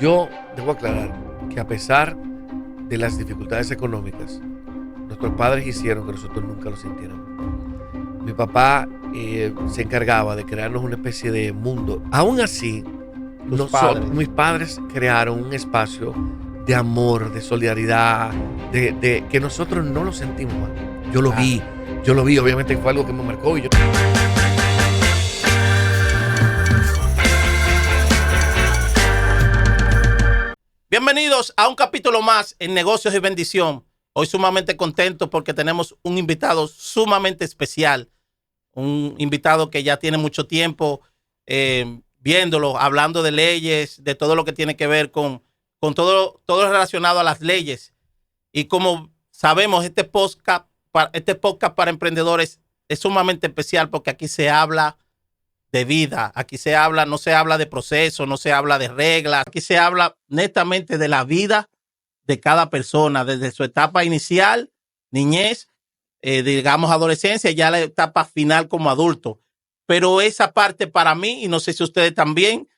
Yo debo aclarar que a pesar de las dificultades económicas, nuestros padres hicieron que nosotros nunca lo sintiéramos. Mi papá se encargaba de crearnos una especie de mundo. Aún así, mis padres crearon un espacio de amor, de solidaridad, de que nosotros no lo sentimos más. Yo lo vi, obviamente fue algo que me marcó. Bienvenidos a un capítulo más en Negocios y Bendición. Hoy sumamente contento porque tenemos un invitado sumamente especial. Un invitado que ya tiene mucho tiempo viéndolo, hablando de leyes, de todo lo que tiene que ver con todo relacionado a las leyes. Y como sabemos, este podcast para emprendedores es sumamente especial porque aquí se habla de vida. Aquí no se habla de proceso, no se habla de reglas. Aquí se habla netamente de la vida de cada persona, desde su etapa inicial, niñez, digamos adolescencia, ya la etapa final como adulto. Pero esa parte para mí, y no sé si ustedes también,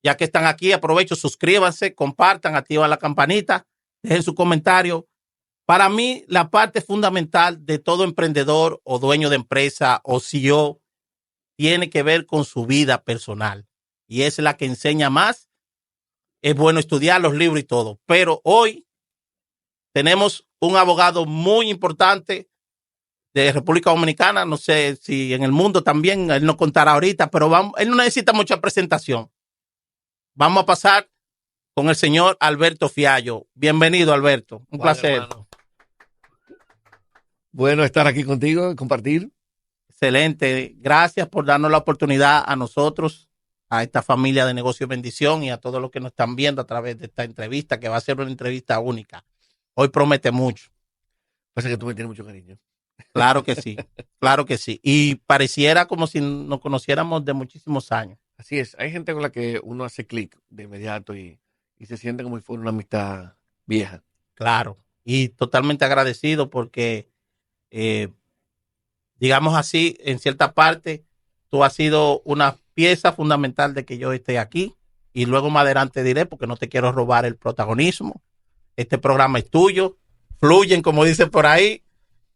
ya que están aquí, aprovecho, suscríbanse, compartan, activan la campanita, dejen su comentario. Para mí, la parte fundamental de todo emprendedor o dueño de empresa o CEO tiene que ver con su vida personal. Y es la que enseña más. Es bueno estudiar los libros y todo. Pero hoy tenemos un abogado muy importante de República Dominicana. No sé si en el mundo también, él nos contará ahorita, pero él no necesita mucha presentación. Vamos a pasar con el señor Alberto Fiallo. Bienvenido, Alberto. Un placer. Hermano. Bueno estar aquí contigo, compartir. Excelente. Gracias por darnos la oportunidad a nosotros, a esta familia de Negocios Bendición y a todos los que nos están viendo a través de esta entrevista, que va a ser una entrevista única. Hoy promete mucho. Pasa que tú me tienes mucho cariño. Claro que sí, claro que sí. Y pareciera como si nos conociéramos de muchísimos años. Así es. Hay gente con la que uno hace clic de inmediato y se siente como si fuera una amistad vieja. Claro. Y totalmente agradecido porque digamos así, en cierta parte, tú has sido una pieza fundamental de que yo esté aquí. Y luego más adelante diré, porque no te quiero robar el protagonismo. Este programa es tuyo. Fluyen, como dice por ahí.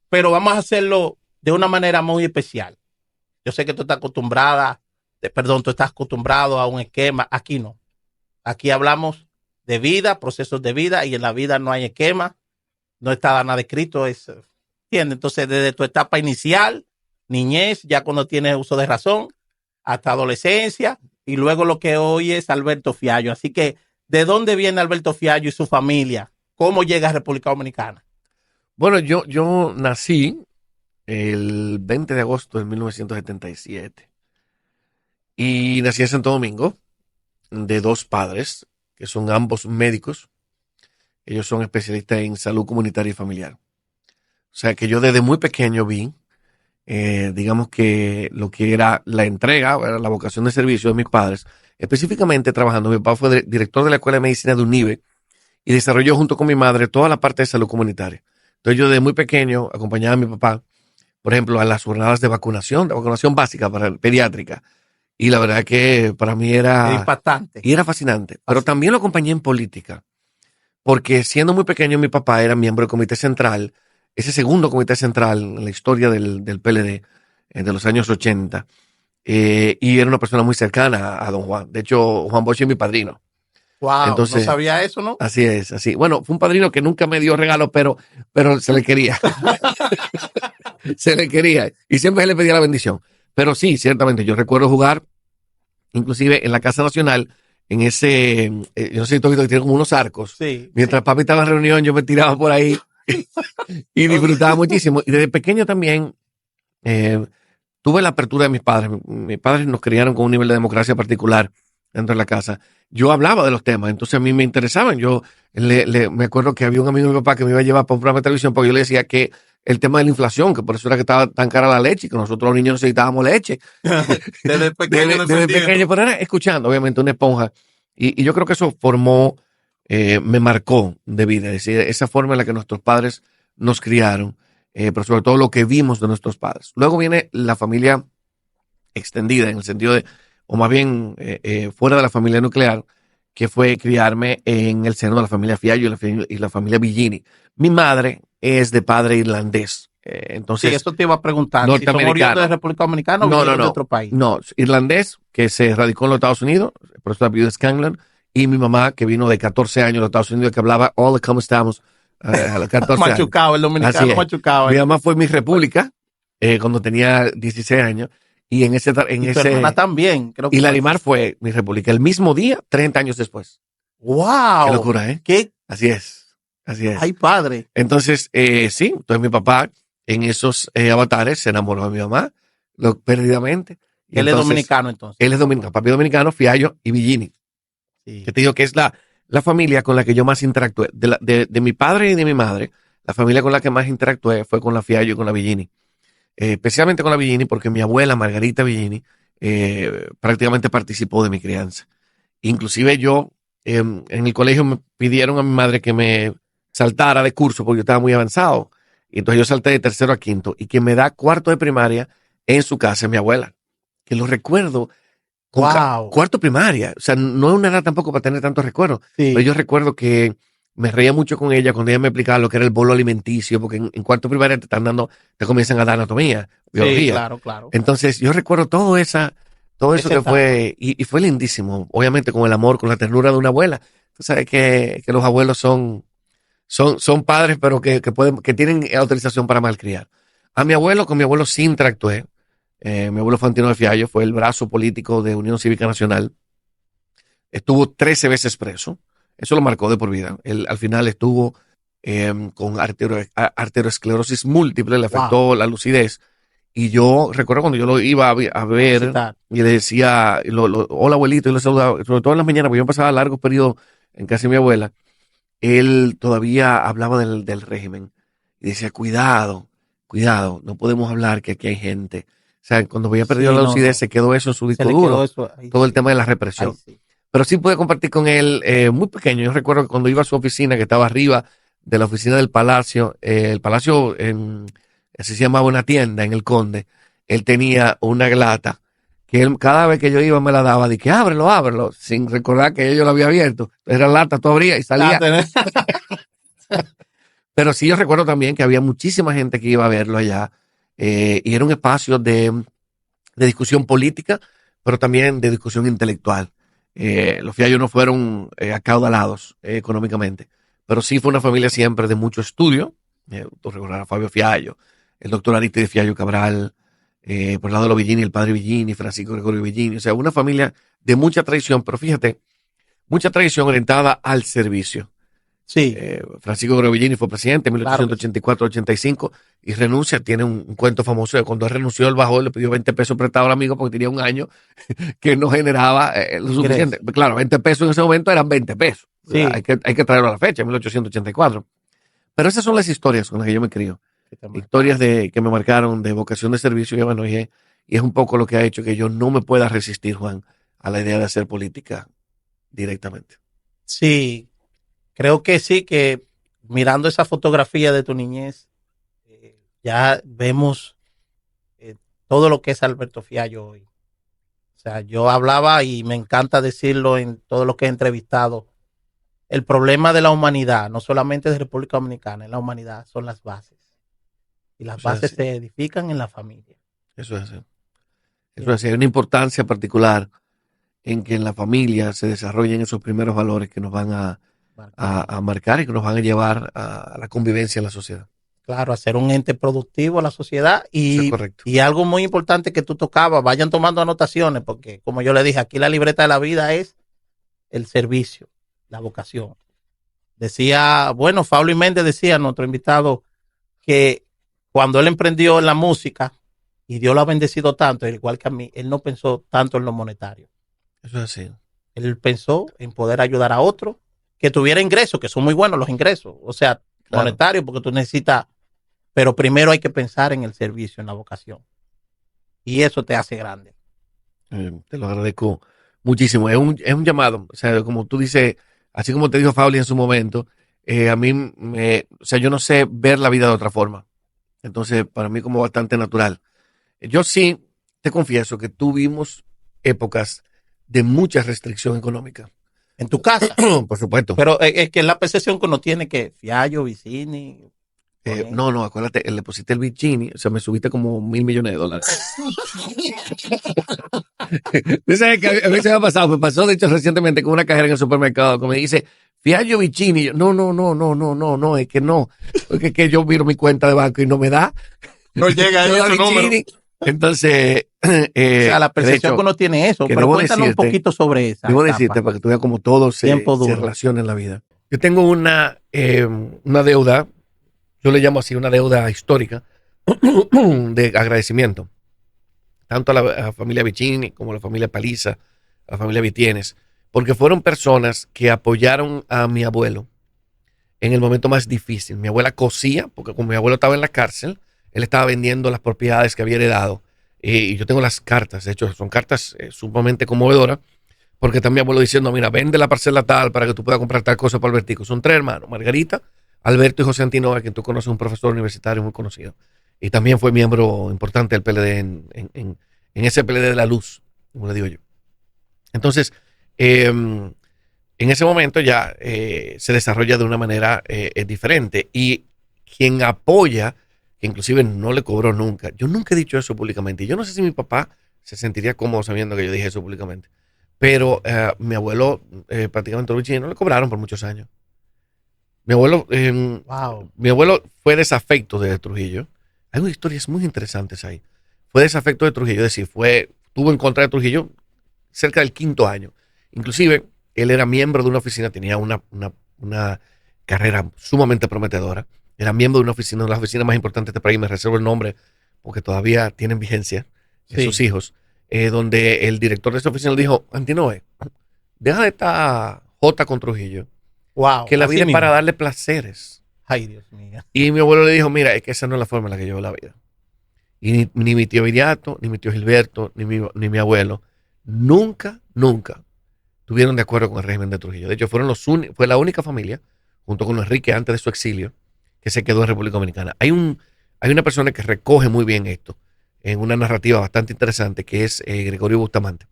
Pero vamos a hacerlo de una manera muy especial. Yo sé que tú estás acostumbrado a un esquema. Aquí no. Aquí hablamos de vida, procesos de vida, y en la vida no hay esquema. No está nada escrito. ¿Entiendes? Entonces, desde tu etapa inicial, niñez, ya cuando tienes uso de razón, hasta adolescencia, y luego lo que hoy es Alberto Fiallo. Así que, ¿de dónde viene Alberto Fiallo y su familia? ¿Cómo llega a República Dominicana? Bueno, yo nací el 20 de agosto de 1977 y nací en Santo Domingo de dos padres que son ambos médicos. Ellos son especialistas en salud comunitaria y familiar. O sea que yo desde muy pequeño vi, digamos que lo que era la entrega, era la vocación de servicio de mis padres, específicamente trabajando. Mi papá fue director de la Escuela de Medicina de UNIBE y desarrolló junto con mi madre toda la parte de salud comunitaria. Entonces yo desde muy pequeño acompañaba a mi papá, por ejemplo, a las jornadas de vacunación básica pediátrica. Y la verdad que para mí era impactante. Y era fascinante. Pero también lo acompañé en política, porque siendo muy pequeño mi papá era miembro del Comité Central, ese segundo Comité Central en la historia del PLD de los años 80, y era una persona muy cercana a don Juan. De hecho, Juan Bosch es mi padrino. Wow, entonces, no sabía eso, ¿no? Así es, así. Bueno, fue un padrino que nunca me dio regalo, pero se le quería. Se le quería. Y siempre se le pedía la bendición. Pero sí, ciertamente, yo recuerdo jugar, inclusive en la Casa Nacional, en ese, yo no sé si tú has visto que tiene como unos arcos. Sí. Mientras papi estaba en reunión, yo me tiraba por ahí y disfrutaba muchísimo. Y desde pequeño también tuve la apertura de mis padres. Mis padres nos criaron con un nivel de democracia particular dentro de la casa. Yo hablaba de los temas, entonces a mí me interesaban. Yo me acuerdo que había un amigo de mi papá que me iba a llevar para un programa de televisión porque yo le decía que el tema de la inflación, que por eso era que estaba tan cara la leche y que nosotros los niños necesitábamos leche. Desde pequeño. Desde pequeño, pero era escuchando, obviamente, una esponja. Y yo creo que eso me marcó de vida. Es decir, esa forma en la que nuestros padres nos criaron, pero sobre todo lo que vimos de nuestros padres. Luego viene la familia extendida, en el sentido de, o más bien fuera de la familia nuclear, que fue criarme en el seno de la familia Fiallo y la familia Villini. Mi madre es de padre irlandés. Entonces, Sí, eso te iba a preguntar. Si son oriundos de República Dominicana o vinieron de otro país. No, irlandés, que se radicó en los Estados Unidos, por eso apellido es Scanlon, y mi mamá, que vino de 14 años a los Estados Unidos, que hablaba hola, ¿cómo estamos? A los 14 machucado, años. El dominicano machucado. Mi mamá fue en mi república cuando tenía 16 años, y en ese... y tu hermana también. Creo que y Larimar fue mi república el mismo día, 30 años después. ¡Wow! Qué locura, ¿eh? ¿Qué? Así es. ¡Ay, padre! Entonces, sí, entonces mi papá en esos avatares se enamoró de mi mamá, perdidamente. Y él entonces, es dominicano, entonces. Él es dominicano, papi dominicano, Fiallo y Villini. Sí. Que te digo que es la familia con la que yo más interactué. De mi padre y de mi madre, la familia con la que más interactué fue con la Fiallo y con la Villini. Especialmente con la Villini, porque mi abuela, Margarita Villini, prácticamente participó de mi crianza. Inclusive yo, en el colegio me pidieron a mi madre que me saltara de curso porque yo estaba muy avanzado. Y entonces yo salté de tercero a quinto y que me da cuarto de primaria en su casa, mi abuela. Que lo recuerdo con cuarto primaria. O sea, no es una edad tampoco para tener tantos recuerdos. Sí. Pero yo recuerdo que me reía mucho con ella cuando ella me explicaba lo que era el bolo alimenticio, porque en cuarto primaria te comienzan a dar anatomía, biología. Sí, claro. Entonces yo recuerdo todo eso que fue, y fue lindísimo. Obviamente con el amor, con la ternura de una abuela. Tú sabes que los abuelos son padres, pero que tienen autorización para malcriar. Con mi abuelo sí interactué. Mi abuelo Fantino de Fiallo fue el brazo político de Unión Cívica Nacional. Estuvo 13 veces preso. Eso lo marcó de por vida. Él al final estuvo con arteriosclerosis múltiple, le afectó la lucidez. Y yo recuerdo cuando yo lo iba a ver y le decía, hola abuelito, y lo saludaba, sobre todo en las mañanas, porque yo pasaba largos periodos en casa de mi abuela. Él todavía hablaba del régimen y decía, cuidado, no podemos hablar que aquí hay gente. O sea, cuando había perdido la lucidez, se quedó eso en su disco duro, todo el tema de la represión. Pero sí pude compartir con él muy pequeño. Yo recuerdo que cuando iba a su oficina, que estaba arriba de la oficina del Palacio, el Palacio así se llamaba una tienda en el Conde, él tenía una lata que él, cada vez que yo iba me la daba, dije, ábrelo, sin recordar que yo lo había abierto. Era lata, tú abrías y salía. Pero sí yo recuerdo también que había muchísima gente que iba a verlo allá, y era un espacio de discusión política, pero también de discusión intelectual. Los Fiallo no fueron acaudalados económicamente, pero sí fue una familia siempre de mucho estudio. Tú recordarás a Fabio Fiallo, el doctor Aristide Fiallo Cabral, por el lado de los Villini, el padre Villini, Francisco Gregorio Villini. O sea, una familia de mucha tradición, pero fíjate, mucha tradición orientada al servicio. Sí. Francisco Gregorio Villini fue presidente en 1884-85 y renuncia. Tiene un cuento famoso de cuando él renunció, él bajó y le pidió 20 pesos prestado al amigo porque tenía un año que no generaba lo suficiente. Claro, 20 pesos en ese momento eran 20 pesos. Sí. Hay que traerlo a la fecha, 1884. Pero esas son las historias con las que yo me crío. Historias que me marcaron de vocación de servicio, y bueno, y es un poco lo que ha hecho que yo no me pueda resistir, Juan, a la idea de hacer política directamente. Sí, creo que sí, que mirando esa fotografía de tu niñez, ya vemos todo lo que es Alberto Fiallo hoy. O sea, yo hablaba y me encanta decirlo en todo lo que he entrevistado. El problema de la humanidad, no solamente de República Dominicana, en la humanidad son las bases. Y las bases se edifican en la familia. Eso es así. Eso es así. Hay una importancia particular en que en la familia se desarrollen esos primeros valores que nos van a marcar y que nos van a llevar a la convivencia en la sociedad. Claro, a ser un ente productivo a la sociedad. Y algo muy importante que tú tocabas, vayan tomando anotaciones, porque como yo le dije, aquí la libreta de la vida es el servicio, la vocación. Decía, Fabio Méndez decía, nuestro invitado, que cuando él emprendió en la música y Dios lo ha bendecido tanto, igual que a mí, él no pensó tanto en lo monetario. Eso es así. Él pensó en poder ayudar a otro que tuviera ingresos, que son muy buenos los ingresos, o sea, monetarios, porque tú necesitas, pero primero hay que pensar en el servicio, en la vocación. Y eso te hace grande. Te lo agradezco muchísimo. Es un llamado, o sea, como tú dices, así como te dijo Fabio en su momento, a mí, o sea, yo no sé ver la vida de otra forma. Entonces, para mí como bastante natural. Yo sí te confieso que tuvimos épocas de mucha restricción económica. En tu casa. Por supuesto. Pero es que es la percepción que uno tiene que Fiallo, Vicini. No, acuérdate, le pusiste el Vicini, o sea, me subiste como $1,000,000,000. ¿Tú sabes que a mí se me ha pasado? Me pasó, de hecho, recientemente con una cajera en el supermercado que me dice, Fiallo Vicini. No, es que no. Porque es que yo miro mi cuenta de banco y no me da. No llega No da ese número. Vicini. Entonces, O sea, la percepción hecho, que uno tiene eso. que Pero debo cuéntanos un decirte- poquito sobre esa debo etapa. decirte, para que tú veas cómo todo se Tiempo duro. relaciona en la vida. Yo tengo una deuda, yo le llamo así, una deuda histórica de agradecimiento, tanto a la familia Vicini como a la familia Paliza, a la familia Vitienes, porque fueron personas que apoyaron a mi abuelo en el momento más difícil. Mi abuela cosía, porque como mi abuelo estaba en la cárcel, él estaba vendiendo las propiedades que había heredado. Y yo tengo las cartas, de hecho, son cartas sumamente conmovedoras, porque está mi abuelo diciendo, mira, vende la parcela tal para que tú puedas comprar tal cosa para Albertico. Son 3 hermanos, Margarita, Alberto y José Antinoa, quien tú conoces, un profesor universitario muy conocido. Y también fue miembro importante del PLD en ese PLD de la luz, como le digo yo. Entonces, en ese momento ya se desarrolla de una manera diferente. Y quien apoya, que inclusive no le cobró nunca, yo nunca he dicho eso públicamente. Y yo no sé si mi papá se sentiría cómodo sabiendo que yo dije eso públicamente. Pero mi abuelo, prácticamente no le cobraron por muchos años. Wow. Mi abuelo fue desafecto de Trujillo. Hay unas historias muy interesantes ahí. Fue desafecto de Trujillo, es decir, estuvo en contra de Trujillo cerca del 5.º año. Inclusive, él era miembro de una oficina, tenía una carrera sumamente prometedora. Era miembro de una de las oficinas más importantes de este país, me reservo el nombre porque todavía tienen vigencia de sus hijos, donde el director de esa oficina le dijo, Antinoe, deja de estar jota con Trujillo, Wow. que la Así vida es mismo. para darle placeres. Ay, Dios mío. Y mi abuelo le dijo, mira, es que esa no es la forma en la que llevo la vida. Y ni mi tío Viriato, ni mi tío Gilberto, ni mi abuelo, nunca estuvieron de acuerdo con el régimen de Trujillo. De hecho, fue la única familia, junto con Enrique antes de su exilio, que se quedó en República Dominicana. Hay una persona que recoge muy bien esto en una narrativa bastante interesante, que es Gregorio Bustamante.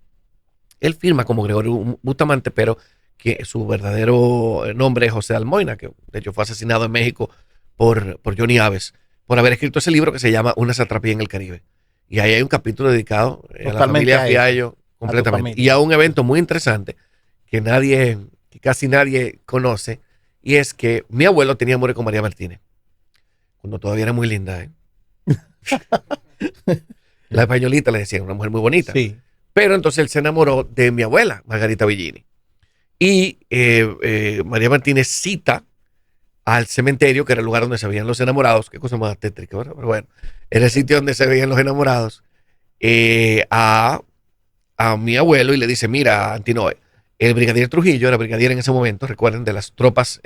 Él firma como Gregorio Bustamante, pero que su verdadero nombre es José Almoina, que de hecho fue asesinado en México por Johnny Aves, por haber escrito ese libro que se llama Una satrapía en el Caribe. Y ahí hay un capítulo dedicado a la familia Fiallo completamente. Y a un evento muy interesante que casi nadie conoce, y es que mi abuelo tenía amor con María Martínez, cuando todavía era muy linda. La españolita le decían, una mujer muy bonita. Sí. Pero entonces él se enamoró de mi abuela, Margarita Villini. Y María Martínez cita al cementerio, que era el lugar donde se veían los enamorados. Qué cosa más tétrica, ¿verdad? Pero bueno, era el sitio donde se veían los enamorados. A mi abuelo y le dice, mira, Antinoe, el brigadier Trujillo era brigadier en ese momento, recuerden, de las tropas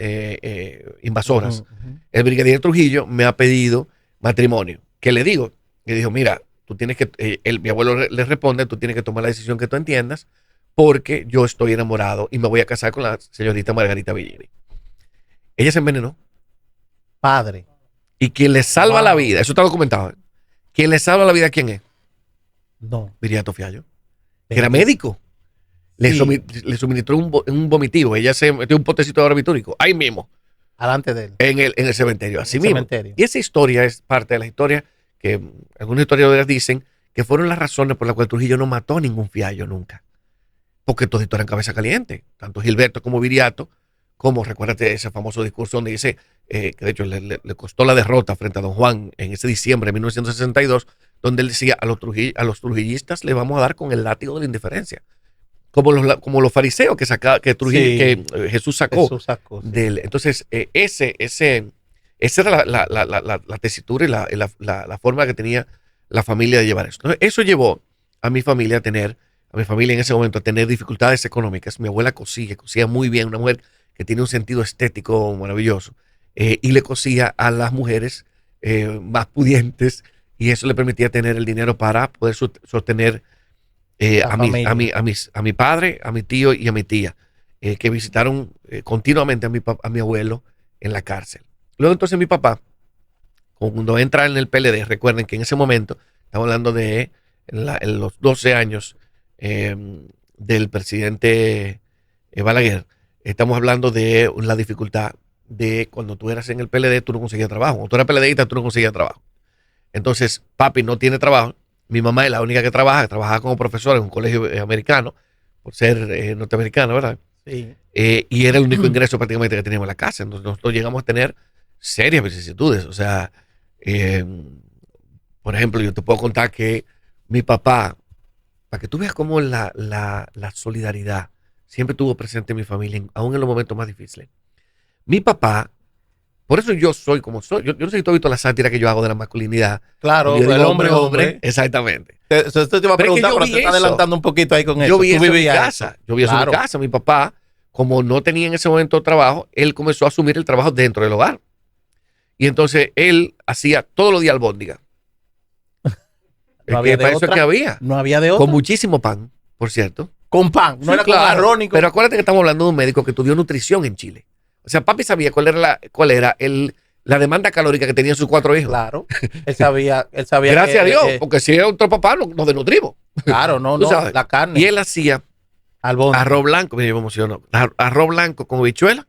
invasoras. El brigadier Trujillo me ha pedido matrimonio. ¿Qué le digo? Le dijo, mira, tú tienes que, mi abuelo le responde, tú tienes que tomar la decisión que tú entiendas, porque yo estoy enamorado y me voy a casar con la señorita Margarita Villini. Ella se envenenó. Padre. Y quien le salva la vida, eso está documentado, ¿eh? Quien le salva la vida, ¿quién es? No. Viriato Fiallo, que era médico. Le suministró un vomitivo. Ella se metió un potecito de barbitúrico ahí mismo. Alante de él. En el cementerio, así mismo. Cementerio. Y esa historia es parte de la historia que algunos historiadores dicen que fueron las razones por las cuales Trujillo no mató a ningún Fiallo nunca. Porque todos eran cabeza caliente. Tanto Gilberto como Viriato, como recuérdate ese famoso discurso donde dice, que de hecho le costó la derrota frente a Don Juan en ese diciembre de 1962, donde él decía, a los trujillistas le vamos a dar con el látigo de la indiferencia. Como los fariseos que Jesús sacó. De él. Entonces, esa era la tesitura y la forma que tenía la familia de llevar eso. Entonces, eso llevó a mi familia en ese momento a tener dificultades económicas. Mi abuela cosía muy bien, una mujer que tiene un sentido estético maravilloso, y le cosía a las mujeres más pudientes, y eso le permitía tener el dinero para poder sostener a mi padre, a mi tío y a mi tía, que visitaron continuamente a mi abuelo en la cárcel. Luego entonces mi papá, cuando entra en el PLD, recuerden que en ese momento, estamos hablando de en los 12 años del presidente Balaguer, estamos hablando de la dificultad de cuando tú eras en el PLD, tú no conseguías trabajo. Cuando tú eras PLDista, tú no conseguías trabajo. Entonces, papi no tiene trabajo. Mi mamá es la única que trabaja como profesora en un colegio americano, por ser norteamericano, ¿verdad? Sí. Y era el único ingreso prácticamente que teníamos en la casa. Entonces, nosotros llegamos a tener serias vicisitudes. O sea, por ejemplo, yo te puedo contar que mi papá, para que tú veas cómo la solidaridad siempre estuvo presente en mi familia, aún en los momentos más difíciles. Mi papá, por eso yo soy como soy. Yo no sé si tú has visto la sátira que yo hago de la masculinidad. Claro, yo el hombre. Exactamente. Esto te iba a preguntar, pero te está adelantando un poquito ahí con eso. Yo vi eso en mi casa. Yo vi eso en mi casa. Mi papá, como no tenía en ese momento trabajo, él comenzó a asumir el trabajo dentro del hogar. Y entonces él hacía todos los días albóndiga. No había de otra. Que había. No había de otra. Con muchísimo pan, por cierto. Con pan, no sí, era claro, con arroz ni con... Pero acuérdate que estamos hablando de un médico que estudió nutrición en Chile. O sea, papi sabía cuál era la demanda calórica que tenían sus 4 hijos. Claro, él sabía Gracias a Dios, porque si era otro papá, nos desnutrimos. Claro, no, la carne. Y él hacía arroz blanco, mira, yo me emociono, arroz blanco con habichuela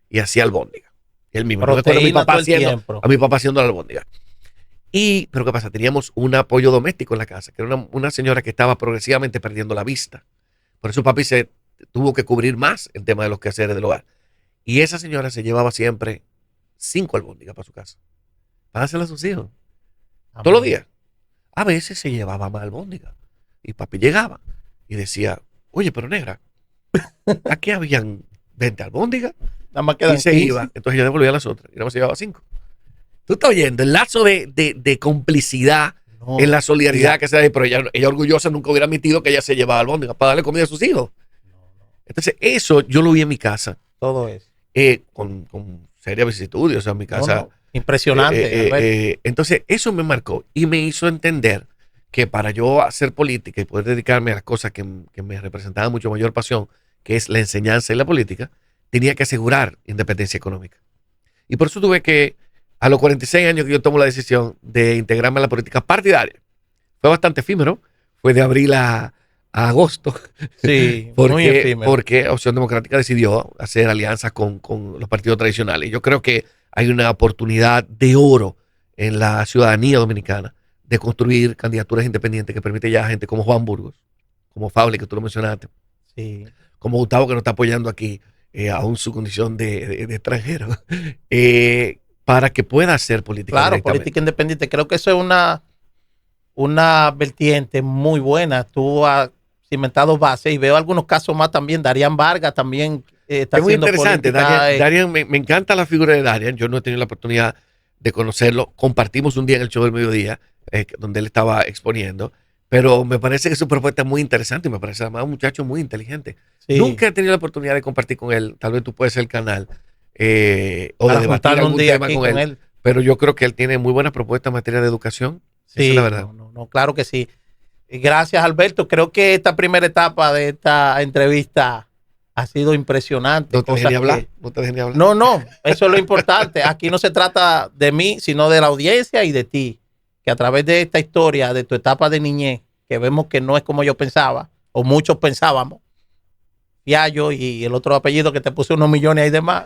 y hacía albóndiga. Él mismo. Proteína, a mi papá haciendo la albóndiga. Pero ¿qué pasa? Teníamos un apoyo doméstico en la casa, que era una señora que estaba progresivamente perdiendo la vista. Por eso papi se tuvo que cubrir más el tema de los quehaceres del hogar. Y esa señora se llevaba siempre 5 albóndigas para su casa. Para dárselas a sus hijos. Todos los días. A veces se llevaba más albóndigas. Y papi llegaba y decía, oye, pero negra, aquí habían 20 albóndigas. Nada más quedan y se 15. iba. Entonces yo devolvía las otras. Y nada más se llevaba 5. Tú estás oyendo el lazo de complicidad en la solidaridad que se da. Pero ella orgullosa nunca hubiera admitido que ella se llevaba albóndigas para darle comida a sus hijos. Entonces eso yo lo vi en mi casa. Todo eso. Con serias vicisitudes, o sea, en mi casa. Impresionante. Entonces, eso me marcó y me hizo entender que para yo hacer política y poder dedicarme a las cosas que me representaban mucho mayor pasión, que es la enseñanza y la política, tenía que asegurar independencia económica. Y por eso tuve que, a los 46 años que yo tomo la decisión de integrarme a la política partidaria, fue bastante efímero, fue de abril a agosto. Sí, muy efímero. Porque Opción Democrática decidió hacer alianzas con los partidos tradicionales. Yo creo que hay una oportunidad de oro en la ciudadanía dominicana de construir candidaturas independientes que permite ya a gente como Juan Burgos, como Fauli, que tú lo mencionaste, sí, como Gustavo, que nos está apoyando aquí, aún su condición de extranjero, para que pueda hacer política. Claro, política independiente. Creo que eso es una vertiente muy buena. Tú has cimentado bases y veo algunos casos más también. Darían Vargas también está es muy haciendo interesante. política. Darian, me encanta la figura de Darian. Yo no he tenido la oportunidad de conocerlo. Compartimos un día en el show del mediodía, donde él estaba exponiendo. Pero me parece que su propuesta es muy interesante y me parece además un muchacho muy inteligente. Sí. Nunca he tenido la oportunidad de compartir con él. Tal vez tú puedes ser el canal o de debatir algún tema con él. Pero yo creo que él tiene muy buenas propuestas en materia de educación. Sí, esa es la verdad. No, claro que sí. Gracias, Alberto. Creo que esta primera etapa de esta entrevista ha sido impresionante. No te dejé ni hablar. No, eso es lo importante. Aquí no se trata de mí, sino de la audiencia y de ti. Que a través de esta historia, de tu etapa de niñez, que vemos que no es como yo pensaba, o muchos pensábamos, Fiallo y el otro apellido que te puse unos millones y demás.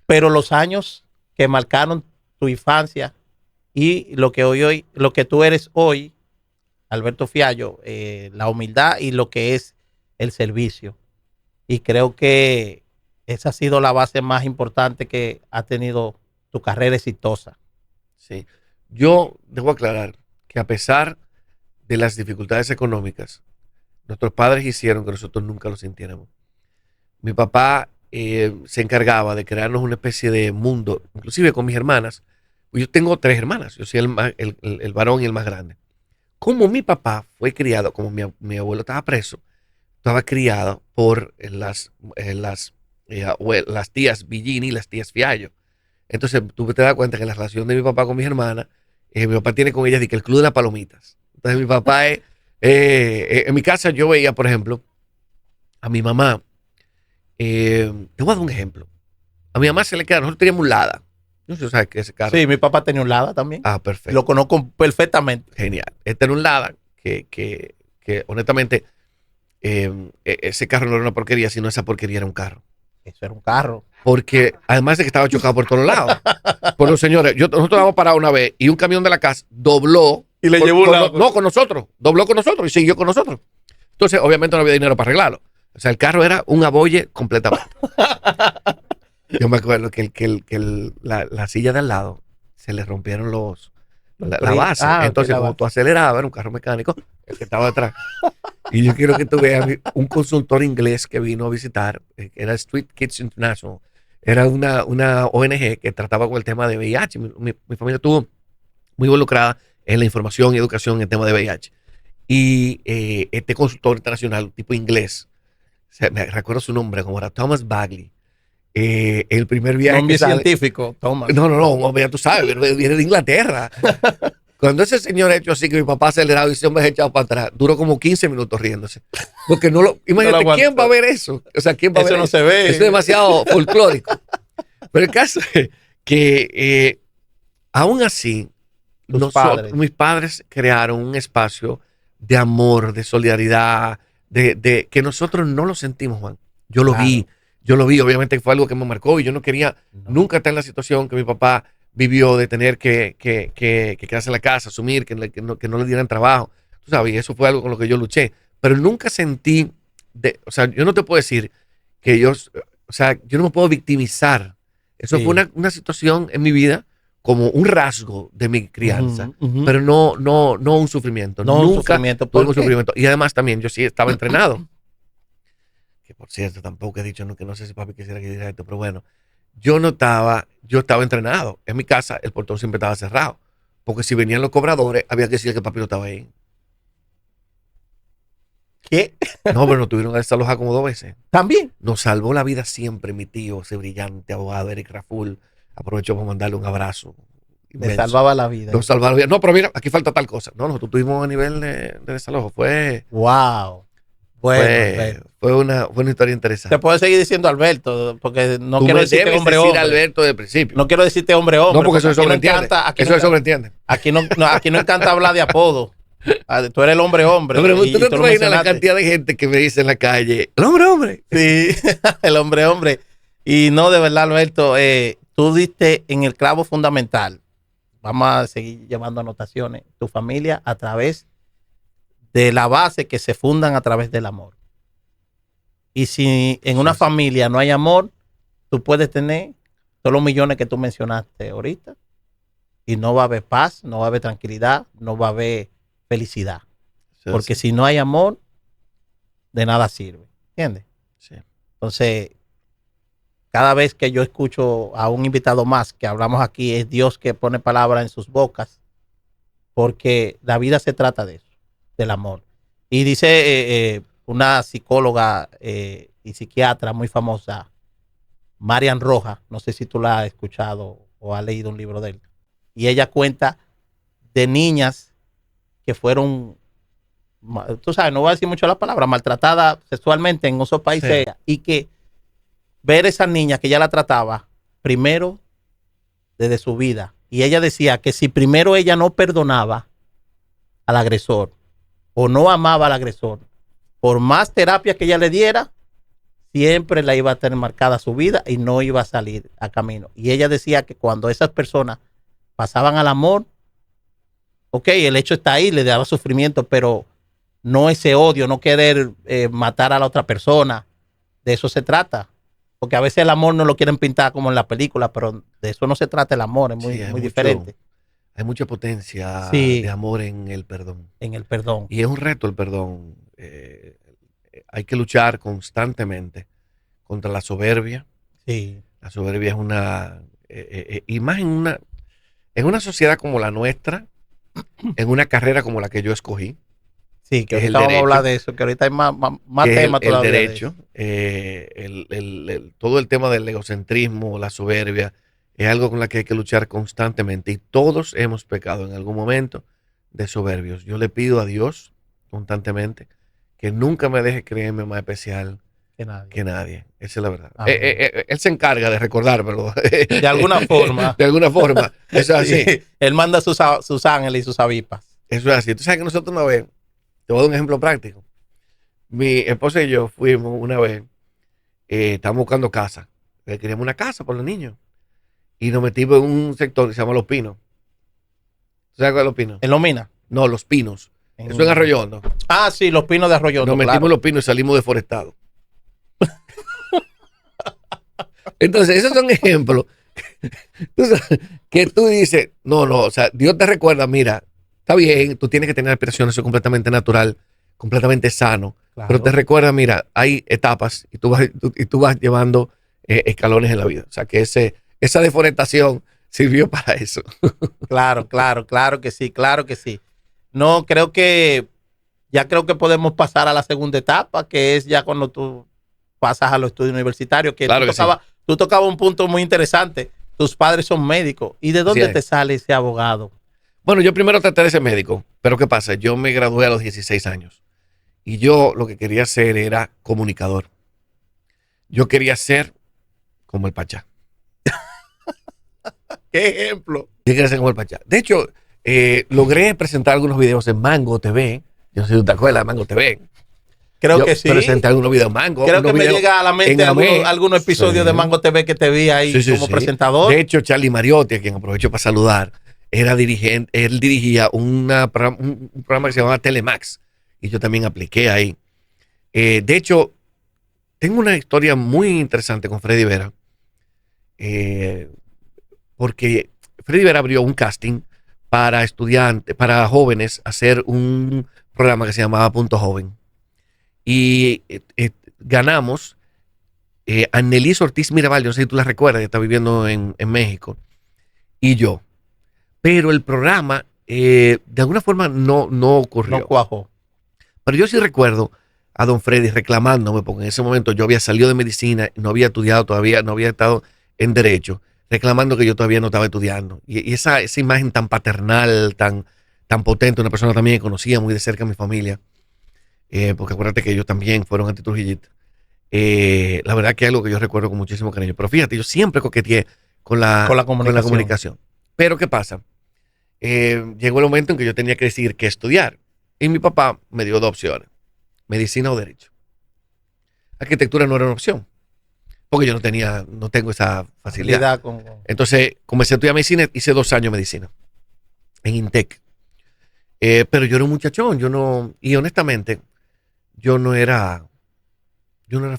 Pero los años que marcaron tu infancia y lo que tú eres hoy, Alberto Fiallo, la humildad y lo que es el servicio. Y creo que esa ha sido la base más importante que ha tenido tu carrera exitosa. Sí. Yo debo aclarar que a pesar de las dificultades económicas, nuestros padres hicieron que nosotros nunca lo sintiéramos. Mi papá se encargaba de crearnos una especie de mundo, inclusive con mis hermanas. Yo tengo 3 hermanas, yo soy el varón y el más grande. Como mi papá fue criado, como mi abuelo estaba preso, estaba criado por las tías Villini y las tías Fiallo. Entonces tú te das cuenta que la relación de mi papá con mis hermanas, mi papá tiene con ellas que el club de las palomitas. Entonces mi papá en mi casa yo veía, por ejemplo, a mi mamá, te voy a dar un ejemplo. A mi mamá se le queda, nosotros teníamos un Lada. No sé si sabes qué es ese carro. Sí, mi papá tenía un Lada también. Ah, perfecto. Lo conozco perfectamente. Genial. Este era un Lada que honestamente ese carro no era una porquería, sino esa porquería era un carro. Eso era un carro. Porque además de que estaba chocado por todos lados. Bueno, señores, nosotros estábamos parados una vez y un camión de la casa dobló. Y le llevó no, con nosotros. Dobló con nosotros y siguió con nosotros. Entonces, obviamente no había dinero para arreglarlo. O sea, el carro era un abolle completamente. Yo me acuerdo que la silla de al lado se le rompieron la base. Entonces, como tú acelerabas, era un carro mecánico, el que estaba atrás. Y yo quiero que tú veas un consultor inglés que vino a visitar, era Street Kids International. Era una ONG que trataba con el tema de VIH. Mi familia estuvo muy involucrada en la información y educación en el tema de VIH. Y este consultor internacional, tipo inglés, me recuerdo su nombre, como era Thomas Bagley. El primer viaje. Nombre científico, Thomas. No, hombre, ya tú sabes, viene de Inglaterra. Cuando ese señor ha hecho así, que mi papá acelerado y ese hombre se ha echado para atrás, duró como 15 minutos riéndose. Porque imagínate, no ¿quién va a ver eso? O sea, ¿quién va a ver eso? Eso no se ve. Eso es demasiado folclórico. Pero el caso es que aún así, mis padres crearon un espacio de amor, de solidaridad, de que nosotros no lo sentimos, Juan. Yo lo vi, obviamente fue algo que me marcó y yo no quería nunca estar en la situación que mi papá vivió de tener que quedarse en la casa, asumir que no le dieran trabajo. Tú sabes, y eso fue algo con lo que yo luché. Pero nunca sentí, o sea, yo no te puedo decir que yo no me puedo victimizar. Eso fue una situación en mi vida como un rasgo de mi crianza, pero no un sufrimiento. Nunca tuve un sufrimiento. Y además también yo sí estaba entrenado. Que por cierto, tampoco he dicho que no sé si papi quisiera que dijera esto, pero bueno, yo estaba entrenado. En mi casa el portón siempre estaba cerrado, porque si venían los cobradores, había que decir que papi no estaba ahí. ¿Qué? No, pero nos tuvieron que desalojar como 2 veces. ¿También? Nos salvó la vida siempre mi tío, ese brillante abogado, Eric Raful. Aprovecho para mandarle un abrazo. Me salvaba la vida. Nos salvaba la vida. No, pero mira, aquí falta tal cosa. No, nosotros tuvimos a nivel de desalojo. Fue... ¡Wow! Bueno, fue una historia interesante. Te puedo seguir diciendo Alberto, porque no Tú quiero decirte hombre. Alberto de principio. No quiero decirte hombre. No, porque eso sobreentiende. Eso es sobreentiende. Aquí no encanta hablar de apodo. Tú eres el hombre. No, pero tú no te imaginas la cantidad de gente que me dice en la calle, el hombre. Sí, el hombre. Y no, de verdad, Alberto, tú diste en el clavo fundamental. Vamos a seguir llevando anotaciones. Tu familia a través de la base que se fundan a través del amor. Y si en una familia no hay amor, tú puedes tener todos los millones que tú mencionaste ahorita y no va a haber paz, no va a haber tranquilidad, no va a haber felicidad. Sí, porque si no hay amor, de nada sirve. ¿Entiendes? Sí. Entonces, cada vez que yo escucho a un invitado más que hablamos aquí, es Dios que pone palabras en sus bocas, porque la vida se trata de eso, del amor. Y dice una psicóloga y psiquiatra muy famosa, Marian Rojas, no sé si tú la has escuchado o has leído un libro de él, y ella cuenta de niñas que fueron, tú sabes, no voy a decir mucho la palabra, maltratadas sexualmente en esos países, sí. Y que ver esa niña que ella la trataba primero desde su vida, y ella decía que si primero ella no perdonaba al agresor o no amaba al agresor, por más terapia que ella le diera, siempre la iba a tener marcada su vida y no iba a salir a camino. Y ella decía que cuando esas personas pasaban al amor, ok, el hecho está ahí, le daba sufrimiento, pero no ese odio, no querer matar a la otra persona. De eso se trata. Porque a veces el amor no lo quieren pintar como en la película, pero de eso no se trata el amor, es muy diferente. Hay mucha potencia de amor en el perdón. En el perdón. Y es un reto el perdón. Hay que luchar constantemente contra la soberbia. Sí. La soberbia es una... y más en una sociedad como la nuestra, en una carrera como la que yo escogí. Sí, que ahorita vamos a hablar de eso, que ahorita hay más temas todavía. El derecho, todo el tema del egocentrismo, la soberbia, es algo con la que hay que luchar constantemente. Y todos hemos pecado en algún momento de soberbios. Yo le pido a Dios constantemente que nunca me deje creerme más especial que nadie. Esa es la verdad. Él se encarga de recordármelo. De alguna forma. De alguna forma. Eso es así. Sí, él manda sus ángeles y sus avispas. Eso es así. Tú sabes que nosotros una vez, te voy a dar un ejemplo práctico. Mi esposa y yo fuimos una vez, estábamos buscando casa. Queríamos una casa por los niños. Y nos metimos en un sector que se llama Los Pinos. ¿Sabes cuál es Los Pinos? En Lomina. No, Los Pinos. Eso en Arroyo Hondo. Ah, sí, los pinos de Arroyo Hondo, Nos metimos claro. en Los Pinos y salimos deforestados. Entonces, esos son ejemplos tú sabes, que tú dices, no, o sea, Dios te recuerda, mira, está bien, tú tienes que tener aspiraciones, eso es completamente natural, completamente sano, Claro. pero te recuerda, mira, hay etapas y tú vas llevando escalones en la vida. O sea, que esa deforestación sirvió para eso. Claro, claro que sí, claro que sí. No, creo que podemos pasar a la segunda etapa, que es ya cuando tú pasas a los estudios universitarios, que Claro que sí. tú tocabas un punto muy interesante. Tus padres son médicos. ¿Y de dónde es. te sale ese abogado? Bueno, yo primero traté de ser médico, pero ¿qué pasa? Yo me gradué a los 16 años y yo lo que quería hacer era comunicador. Yo quería ser como el Pachá. ¿Qué ejemplo? Yo quería ser como el Pachá. De hecho, logré presentar algunos videos en Mango TV. Yo no sé si tú te acuerdas de Mango TV. Creo Yo que sí. presenté algunos videos en Mango. Creo que me videos llega a la mente en AME. algunos episodios Sí. de Mango TV que te vi ahí Sí, como sí. presentador. De hecho, Charlie Mariotti, a quien aprovecho para saludar, era dirigente, él dirigía un programa que se llamaba Telemax y yo también apliqué ahí. De hecho, tengo una historia muy interesante con Freddy Vera, porque Freddy Vera abrió un casting para estudiantes, para jóvenes, hacer un programa que se llamaba Punto Joven. Y ganamos Annelies Ortiz Mirabal, yo no sé si tú la recuerdas, ella está viviendo en México, y yo. Pero el programa, de alguna forma, no ocurrió. No cuajó. Pero yo sí recuerdo a don Freddy reclamándome, porque en ese momento yo había salido de medicina, no había estudiado todavía, no había estado en derecho, reclamando que yo todavía no estaba estudiando. Y esa imagen tan paternal, tan potente, una persona también que conocía muy de cerca a mi familia, porque acuérdate que ellos también fueron antitrujillistas. La verdad que es algo que yo recuerdo con muchísimo cariño. Pero fíjate, yo siempre coqueteé con la comunicación. Pero ¿qué pasa? Llegó el momento en que yo tenía que decidir qué estudiar. Y mi papá me dio dos opciones: medicina o derecho. Arquitectura no era una opción, porque yo no tengo esa facilidad. Entonces comencé a estudiar medicina, hice 2 años de medicina en Intec. Pero yo era un muchachón, y honestamente, yo no era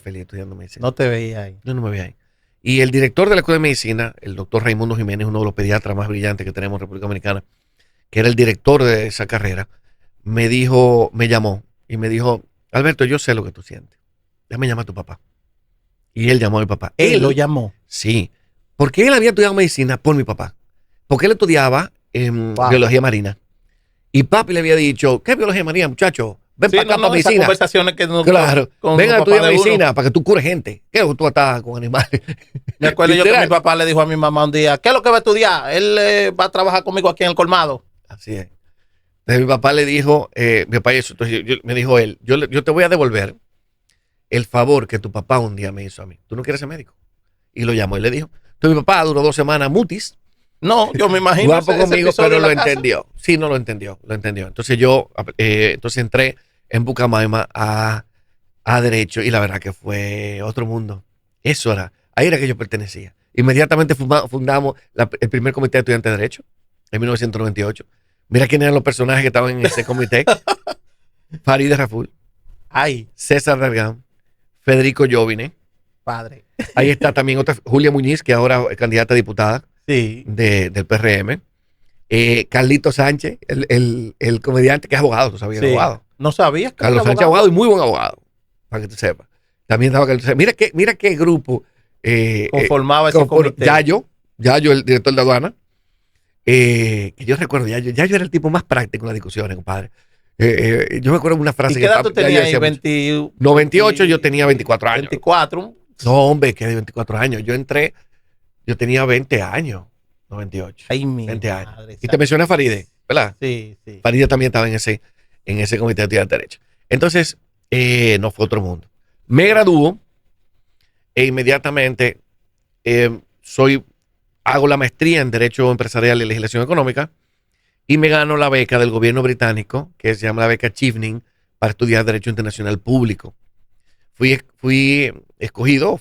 feliz estudiando medicina. No te veía ahí. Yo no me veía ahí. Y el director de la Escuela de Medicina, el doctor Raimundo Jiménez, uno de los pediatras más brillantes que tenemos en República Dominicana, que era el director de esa carrera, me llamó y me dijo: Alberto, yo sé lo que tú sientes. Déjame llamar a tu papá. Y él llamó a mi papá. ¿Él lo llamó? Sí. Porque él había estudiado medicina por mi papá. Porque él estudiaba biología marina. Y papi le había dicho: ¿qué biología marina, muchacho? Ven para acá para medicina. Conversaciones que no, claro. Ven a estudiar medicina para que tú cures gente. ¿Qué es lo que tú estás con animales? Me acuerdo yo que mi papá le dijo a mi mamá un día: ¿qué es lo que va a estudiar? Él va a trabajar conmigo aquí en el colmado. Así es. Entonces mi papá le dijo, mi papá eso, entonces me dijo él: yo te voy a devolver el favor que tu papá un día me hizo a mí. ¿Tú no quieres ser médico? Y lo llamó y le dijo. Entonces mi papá duró 2 semanas mutis. No, yo me imagino. Guapo conmigo, pero lo entendió. Sí, no lo entendió. Entonces yo entré en Bucamaima a derecho, y la verdad que fue otro mundo. Ahí era que yo pertenecía. Inmediatamente fundamos el primer comité de estudiantes de derecho en 1998. Mira quiénes eran los personajes que estaban en ese comité: Farideh Raful, César Dargán, Federico Jovine. Padre. Ahí está también otra, Julia Muñiz, que ahora es candidata a diputada del PRM. Carlito Sánchez, el comediante que es abogado, tú sabías, abogado. No sabías. Carlos Sánchez, abogado, y muy buen abogado, para que tú sepas. También estaba Carlos Sánchez. Mira qué grupo conformaba ese comité. Yayo, el director de aduana. Que yo recuerdo, Yayo era el tipo más práctico en las discusiones, compadre. Yo me acuerdo de una frase ¿Y qué edad tú tenías ahí? 98, yo tenía 24 años. 24. No, hombre, que de 24 años. Yo tenía 20 años, 98. Ay, 20 años. Y te mencioné a Farideh, ¿verdad? Sí. Farideh también estaba en ese comité de estudiantes de derecho. Entonces, no fue otro mundo. Me graduó e inmediatamente hago la maestría en Derecho Empresarial y Legislación Económica, y me gano la beca del gobierno británico, que se llama la beca Chevening, para estudiar Derecho Internacional Público. Fui escogido,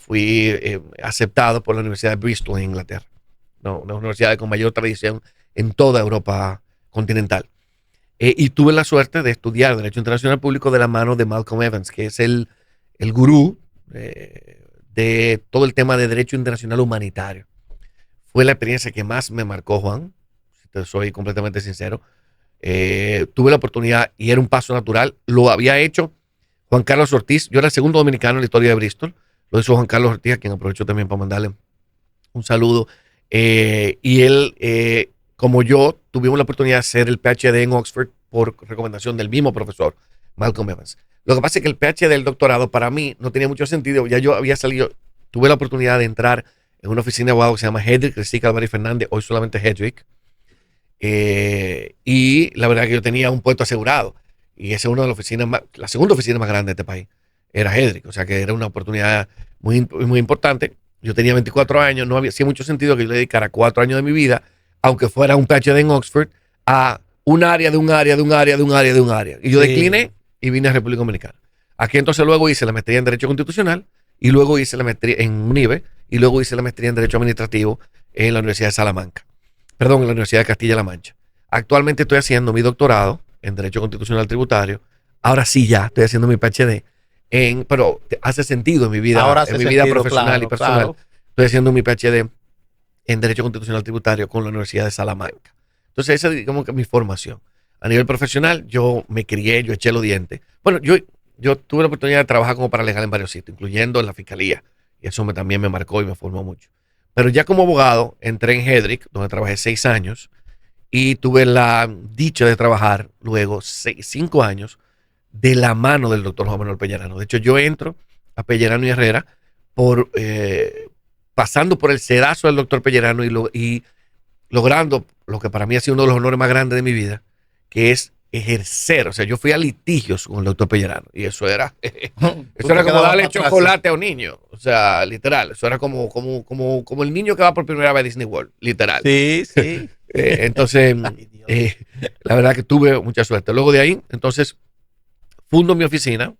aceptado por la Universidad de Bristol en Inglaterra, ¿no? Una universidad con mayor tradición en toda Europa continental. Y tuve la suerte de estudiar Derecho Internacional Público de la mano de Malcolm Evans, que es el gurú de todo el tema de Derecho Internacional Humanitario. Fue la experiencia que más me marcó, Juan, si te soy completamente sincero. Tuve la oportunidad y era un paso natural. Lo había hecho Juan Carlos Ortiz. Yo era el segundo dominicano en la historia de Bristol. Lo hizo Juan Carlos Ortiz, a quien aprovecho también para mandarle un saludo. Y él, como yo, tuvimos la oportunidad de hacer el PhD en Oxford por recomendación del mismo profesor, Malcolm Evans. Lo que pasa es que el PhD del doctorado para mí no tenía mucho sentido. Ya yo había salido, tuve la oportunidad de entrar en una oficina de abogados que se llama Hedrick, Cristina Álvarez Fernández, hoy solamente Hedrick. Y la verdad que yo tenía un puesto asegurado. Y esa es una de las oficinas la segunda oficina más grande de este país. Era Hedrick, o sea que era una oportunidad muy importante. Yo tenía 24 años, no hacía mucho sentido que yo le dedicara 4 años de mi vida, aunque fuera un PhD en Oxford, a un área de un área de un área de un área de un área. Y yo decliné y vine a República Dominicana. Aquí entonces luego hice la maestría en Derecho Constitucional y luego hice la maestría en UNIBE y luego hice la maestría en Derecho Administrativo en la Universidad de Salamanca. Perdón, en la Universidad de Castilla-La Mancha. Actualmente estoy haciendo mi doctorado en Derecho Constitucional Tributario. Ahora sí ya estoy haciendo mi PhD, pero hace sentido en mi vida, profesional y personal. Claro. Estoy haciendo mi PhD en Derecho Constitucional Tributario con la Universidad de Salamanca. Entonces esa es digamos que mi formación. A nivel profesional yo me crié, yo eché los dientes. Bueno, yo tuve la oportunidad de trabajar como paralegal en varios sitios, incluyendo en la Fiscalía. Y eso también me marcó y me formó mucho. Pero ya como abogado entré en Hedrick, donde trabajé 6 años, y tuve la dicha de trabajar luego 5 años de la mano del doctor Juan Manuel Pellerano. De hecho, yo entro a Pellerano y Herrera pasando por el sedazo del doctor Pellerano y logrando lo que para mí ha sido uno de los honores más grandes de mi vida, que es ejercer. O sea, yo fui a litigios con el doctor Pellerano y eso era como darle chocolate a un niño. O sea, literal. Eso era como el niño que va por primera vez a Disney World, literal. Sí, sí. Entonces, la verdad que tuve mucha suerte. Luego de ahí, entonces, fundo mi oficina,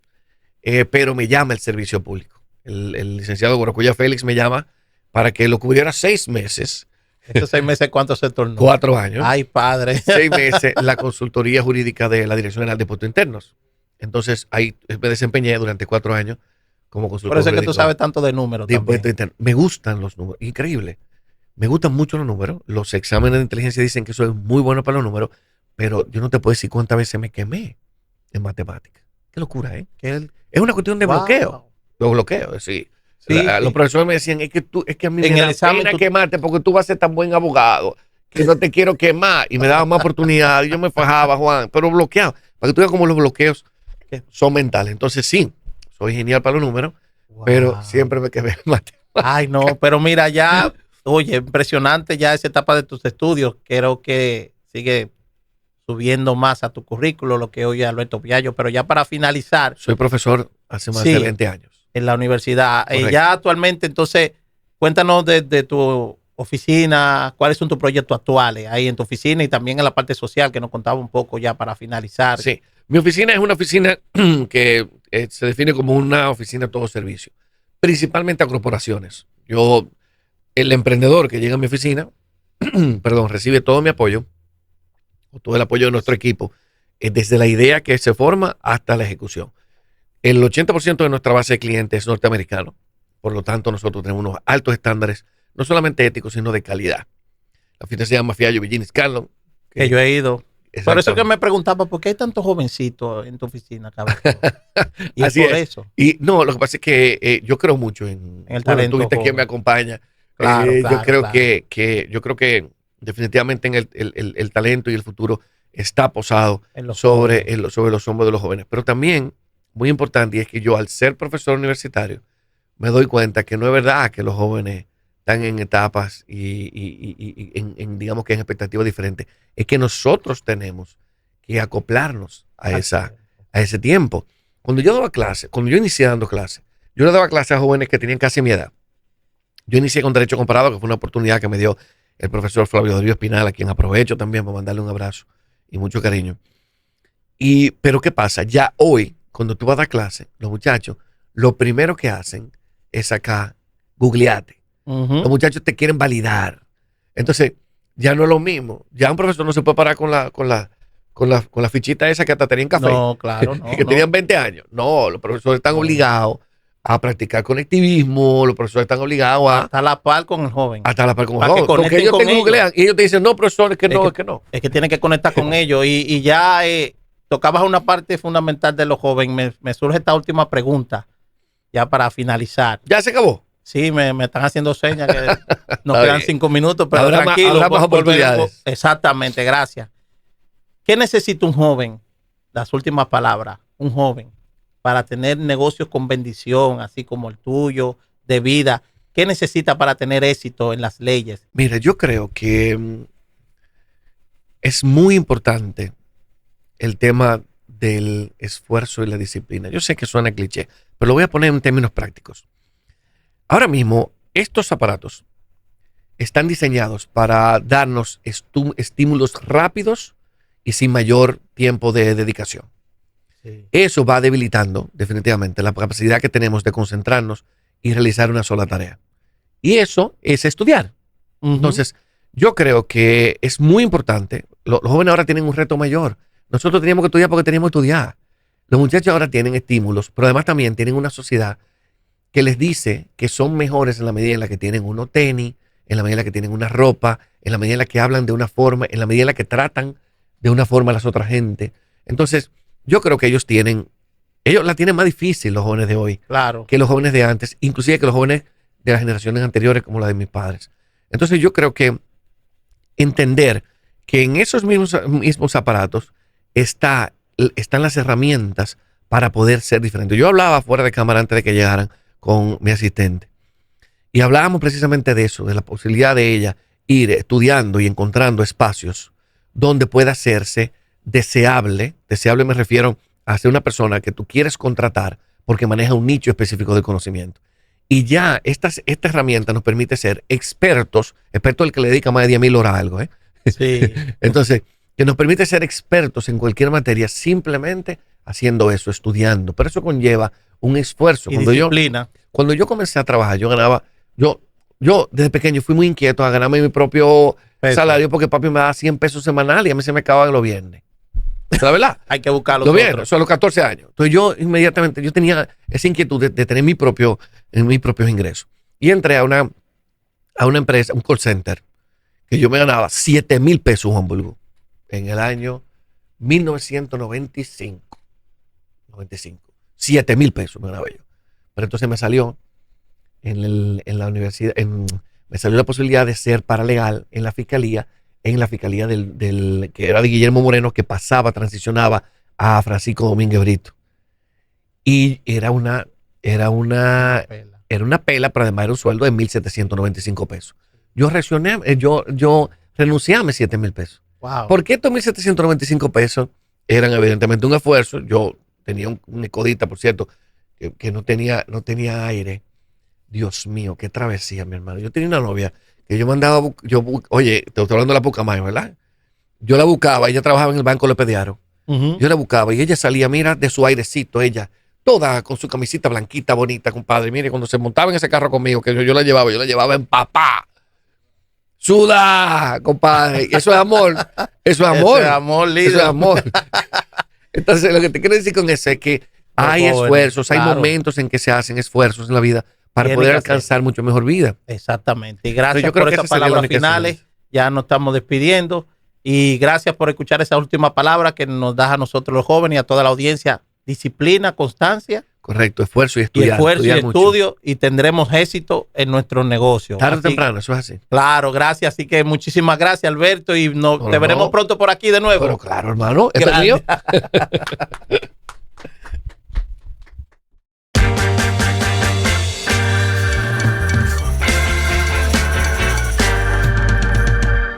pero me llama el servicio público. El licenciado Guaracuya Félix me llama para que lo cubriera 6 meses. ¿Estos 6 meses cuánto se tornó? 4 años. Ay, padre. 6 meses la consultoría jurídica de la Dirección General de Impuestos Internos. Entonces, ahí me desempeñé durante 4 años como consultor. Por eso es que tú sabes tanto de números. De impuestos internos. Me gustan los números. Increíble. Me gustan mucho los números. Los exámenes de inteligencia dicen que soy muy bueno para los números, pero yo no te puedo decir cuántas veces me quemé en matemáticas. Qué locura, ¿eh? Es una cuestión de bloqueo. Los bloqueos, sí. Los profesores me decían, es que a mí me da pena quemarte porque tú vas a ser tan buen abogado que no te quiero quemar. Y me daban más oportunidades. Y yo me fajaba, Juan, pero bloqueado. Para que tú veas cómo los bloqueos son mentales. Entonces, sí, soy genial para los números, pero siempre me quemé en matemáticas. Ay, no, pero mira, ya, oye, impresionante ya esa etapa de tus estudios. Creo que sigue subiendo más a tu currículo, lo que hoy Alberto Piallo. Pero ya para finalizar. Soy profesor hace más de 20 años. En la universidad. Ya actualmente, entonces, cuéntanos de tu oficina, cuáles son tus proyectos actuales ahí en tu oficina y también en la parte social que nos contaba un poco ya para finalizar. Sí, mi oficina es una oficina que se define como una oficina de todo servicio, principalmente a corporaciones. El emprendedor que llega a mi oficina, perdón, recibe todo mi apoyo, o todo el apoyo de nuestro equipo, desde la idea que se forma hasta la ejecución. El 80% de nuestra base de clientes es norteamericano, por lo tanto nosotros tenemos unos altos estándares, no solamente éticos, sino de calidad. La oficina se llama Fiallo Villini Scanlon. Que yo he ido. Por eso que me preguntaba, ¿por qué hay tantos jovencitos en tu oficina, cabrón? Y así es. Eso. Y no, lo que pasa es que yo creo mucho en el talento. Tú viste quién me acompaña. Claro, yo creo que definitivamente en el talento y el futuro está posado sobre los hombros de los jóvenes. Pero también, muy importante, y es que yo al ser profesor universitario me doy cuenta que no es verdad que los jóvenes están en etapas y digamos que en expectativas diferentes. Es que nosotros tenemos que acoplarnos a ese tiempo. Cuando yo daba clases, cuando yo inicié dando clases, yo le daba clases a jóvenes que tenían casi mi edad. Yo inicié con Derecho Comparado, que fue una oportunidad que me dio el profesor Flavio Darío Espinal, a quien aprovecho también para mandarle un abrazo y mucho cariño. Pero ¿qué pasa? Ya hoy, cuando tú vas a dar clase, los muchachos, lo primero que hacen es acá, googleate. Los muchachos te quieren validar. Entonces, ya no es lo mismo. Ya un profesor no se puede parar con la fichita esa que hasta tenían café. No, claro, no. que tenían 20 años. No, los profesores están obligados a practicar conectivismo, los profesores están obligados a... Hasta la par con el joven. Hasta la par con el Para que joven. Porque ellos conecten te con googlean y ellos te dicen, no, profesor, es que no, es que no. Es que tienen que conectar con ellos. Y ya tocabas una parte fundamental de los jóvenes. Me surge esta última pregunta, ya para finalizar. ¿Ya se acabó? Sí, me están haciendo señas que nos Está quedan bien. 5 minutos, pero Habrá tranquilo. más oportunidades. Exactamente, gracias. ¿Qué necesita un joven? Las últimas palabras. Un joven para tener negocios con bendición, así como el tuyo, de vida. ¿Qué necesita para tener éxito en las leyes? Mira, yo creo que es muy importante el tema del esfuerzo y la disciplina. Yo sé que suena cliché, pero lo voy a poner en términos prácticos. Ahora mismo, estos aparatos están diseñados para darnos estímulos rápidos y sin mayor tiempo de dedicación. Sí. Eso va debilitando definitivamente la capacidad que tenemos de concentrarnos y realizar una sola tarea. Y eso es estudiar. Entonces, yo creo que es muy importante. Los jóvenes ahora tienen un reto mayor. Nosotros teníamos que estudiar porque teníamos que estudiar. Los muchachos ahora tienen estímulos, pero además también tienen una sociedad que les dice que son mejores en la medida en la que tienen unos tenis, en la medida en la que tienen una ropa, en la medida en la que hablan de una forma, en la medida en la que tratan de una forma a las otras gente. Entonces, yo creo que ellos la tienen más difícil, los jóvenes de hoy, Claro. que los jóvenes de antes, inclusive que los jóvenes de las generaciones anteriores, como la de mis padres. Entonces, yo creo que entender que en esos mismos aparatos están las herramientas para poder ser diferentes. Yo hablaba fuera de cámara antes de que llegaran con mi asistente y hablábamos precisamente de eso, de la posibilidad de ella ir estudiando y encontrando espacios donde pueda hacerse deseable me refiero a ser una persona que tú quieres contratar porque maneja un nicho específico de conocimiento. Y ya esta herramienta nos permite ser expertos el que le dedica más de 10,000 horas a algo, ¿eh? Sí. Entonces, que nos permite ser expertos en cualquier materia simplemente haciendo eso, estudiando. Pero eso conlleva un esfuerzo. Y disciplina. Cuando yo comencé a trabajar, yo desde pequeño fui muy inquieto a ganarme mi propio salario porque papi me daba 100 pesos semanales y a mí se me acababan los viernes. ¿La verdad? Hay que buscar los viernes, eso a los 14 años. Entonces yo inmediatamente, yo tenía esa inquietud de tener mis propios ingresos. Y entré a una empresa, un call center, que yo me ganaba 7,000 pesos, Juan Bulgo, en el año 1995. 7,000 pesos me ganaba yo. Pero entonces me salió en la universidad, me salió la posibilidad de ser paralegal en la fiscalía del que era de Guillermo Moreno, que transicionaba a Francisco Domínguez Brito. Y era una pela, pero además era un sueldo de 1,795 pesos. Yo renuncié a mis 7,000 pesos. Wow. Porque estos 1,795 pesos eran evidentemente un esfuerzo. Yo tenía una codita, por cierto, que no tenía aire. Dios mío, qué travesía, mi hermano. Yo tenía una novia que yo mandaba, oye, te estoy hablando de la Pucamayo, ¿verdad? Yo la buscaba, ella trabajaba en el Banco Lepediaro. Yo la buscaba y ella salía, mira, de su airecito, ella, toda con su camisita blanquita, bonita, compadre. Mire, cuando se montaba en ese carro conmigo, que yo la llevaba en papá. Suda, compadre. Eso es amor. Eso es amor. Eso es amor, líder. Eso es amor. Entonces, lo que te quiero decir con eso es que hay esfuerzos, hay momentos en que se hacen esfuerzos en la vida para poder alcanzar mucho mejor vida. Exactamente. Y gracias yo creo por que esas esa sería la palabras única finales. solución. Ya nos estamos despidiendo. Y gracias por escuchar esa última palabra que nos das a nosotros los jóvenes y a toda la audiencia. Disciplina, constancia. Correcto, esfuerzo y estudiar. Y esfuerzo y estudiar mucho. estudio, y tendremos éxito en nuestros negocios. Tarde o temprano, eso es así. Claro, gracias. Así que muchísimas gracias, Alberto. Y te veremos pronto por aquí de nuevo. Pero claro, hermano, esto es mío.